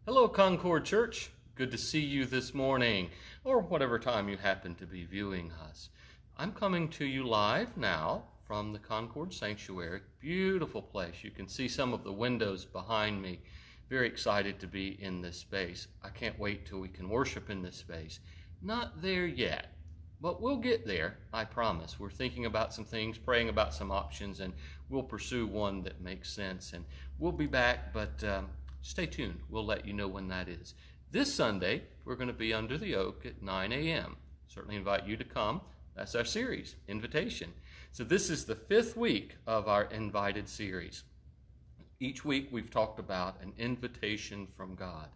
Hello, Concord Church. Good to see you this morning, or whatever time you happen to be viewing us. I'm coming to you live now from the Concord Sanctuary. Beautiful place. You can see some of the windows behind me. Very excited to be in this space. I can't wait till we can worship in this space. Not there yet, but we'll get there, I promise. We're thinking about some things, praying about some options, and we'll pursue one that makes sense. And we'll be back, but stay tuned. We'll let you know when that is. This Sunday, we're going to be under the oak at 9 a.m. Certainly invite you to come. That's our series, Invitation. So this is the 5th week of our invited series. Each week we've talked about an invitation from God.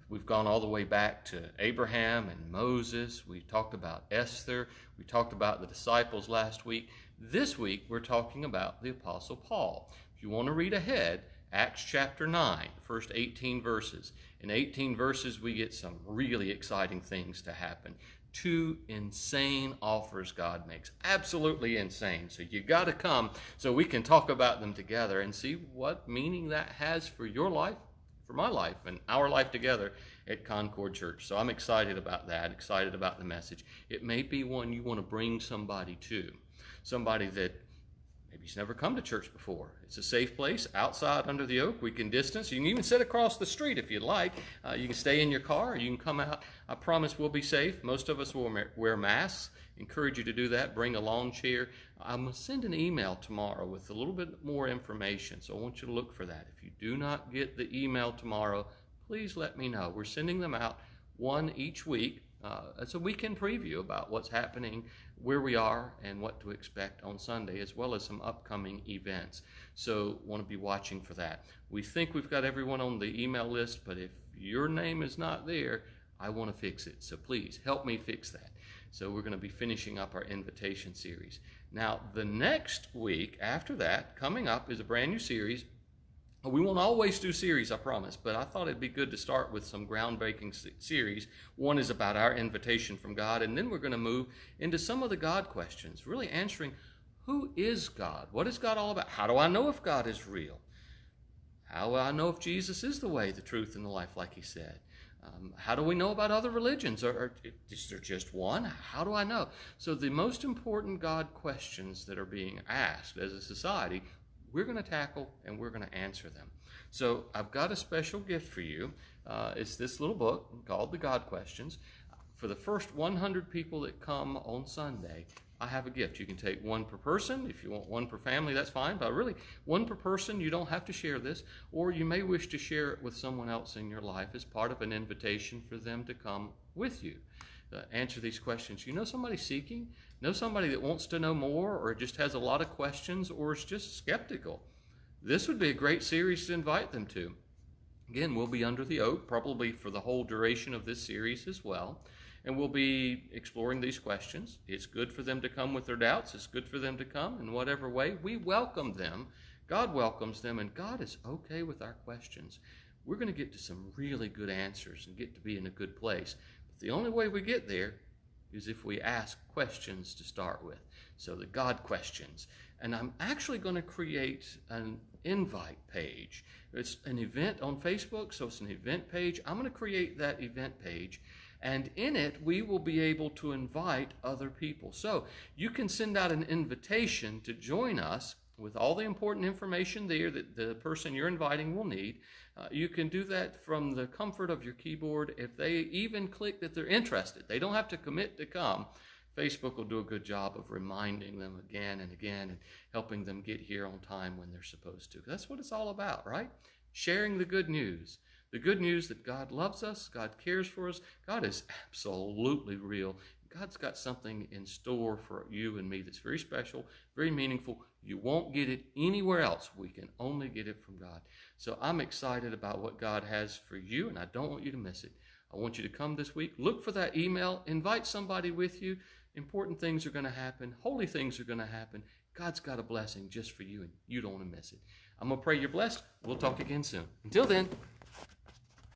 We've gone all the way back to Abraham and Moses. We talked about Esther. We talked about the disciples last week. This week we're talking about the Apostle Paul. If you want to read ahead, Acts chapter 9, first 18 verses. In 18 verses, we get some really exciting things to happen. 2 insane offers God makes. Absolutely insane. So you got to come so we can talk about them together and see what meaning that has for your life, for my life, and our life together at Concord Church. So I'm excited about that, excited about the message. It may be one you want to bring somebody to, somebody that maybe he's never come to church before. It's a safe place outside under the oak. We can distance. You can even sit across the street if you'd like. You can stay in your car or you can come out. I promise we'll be safe. Most of us will wear masks. Encourage you to do that. Bring a lawn chair. I'm going to send an email tomorrow with a little bit more information, so I want you to look for that. If you do not get the email tomorrow, please let me know. We're sending them out one each week. It's a weekend preview about what's happening, where we are, and what to expect on Sunday, as well as some upcoming events. So want to be watching for that. We think we've got everyone on the email list, but if your name is not there, I want to fix it. So please help me fix that. So we're going to be finishing up our invitation series. Now, the next week after that, coming up, is a brand new series. We won't always do series, I promise, but I thought it'd be good to start with some groundbreaking series. One is about our invitation from God, and then we're going to move into some of the God questions, really answering, who is God? What is God all about? How do I know if God is real? How do I know if Jesus is the way, the truth, and the life, like he said? How do we know about other religions? Or is there just one? How do I know? So the most important God questions that are being asked as a society, we're going to tackle and we're going to answer them. So I've got a special gift for you. It's this little book called The God Questions. For the first 100 people that come on Sunday, I have a gift. You can take one per person. If you want one per family, that's fine. But really, one per person. You don't have to share this. Or you may wish to share it with someone else in your life as part of an invitation for them to come with you. Answer these questions. You know somebody seeking? Know somebody that wants to know more, or just has a lot of questions, or is just skeptical? This would be a great series to invite them to. Again, we'll be under the oak, probably for the whole duration of this series as well. And we'll be exploring these questions. It's good for them to come with their doubts. It's good for them to come in whatever way. We welcome them. God welcomes them, and God is okay with our questions. We're going to get to some really good answers and get to be in a good place. The only way we get there is if we ask questions to start with. So the God questions. And I'm actually going to create an invite page. It's an event on Facebook, so it's an event page. I'm going to create that event page, and in it we will be able to invite other people. So you can send out an invitation to join us with all the important information there that the person you're inviting will need. You can do that from the comfort of your keyboard. If they even click that they're interested, they don't have to commit to come. Facebook will do a good job of reminding them again and again and helping them get here on time when they're supposed to. That's what it's all about, right? Sharing the good news. The good news that God loves us, God cares for us, God is absolutely real. God's got something in store for you and me that's very special, very meaningful. You won't get it anywhere else. We can only get it from God. So I'm excited about what God has for you, and I don't want you to miss it. I want you to come this week. Look for that email. Invite somebody with you. Important things are going to happen. Holy things are going to happen. God's got a blessing just for you, and you don't want to miss it. I'm going to pray you're blessed. We'll talk again soon. Until then.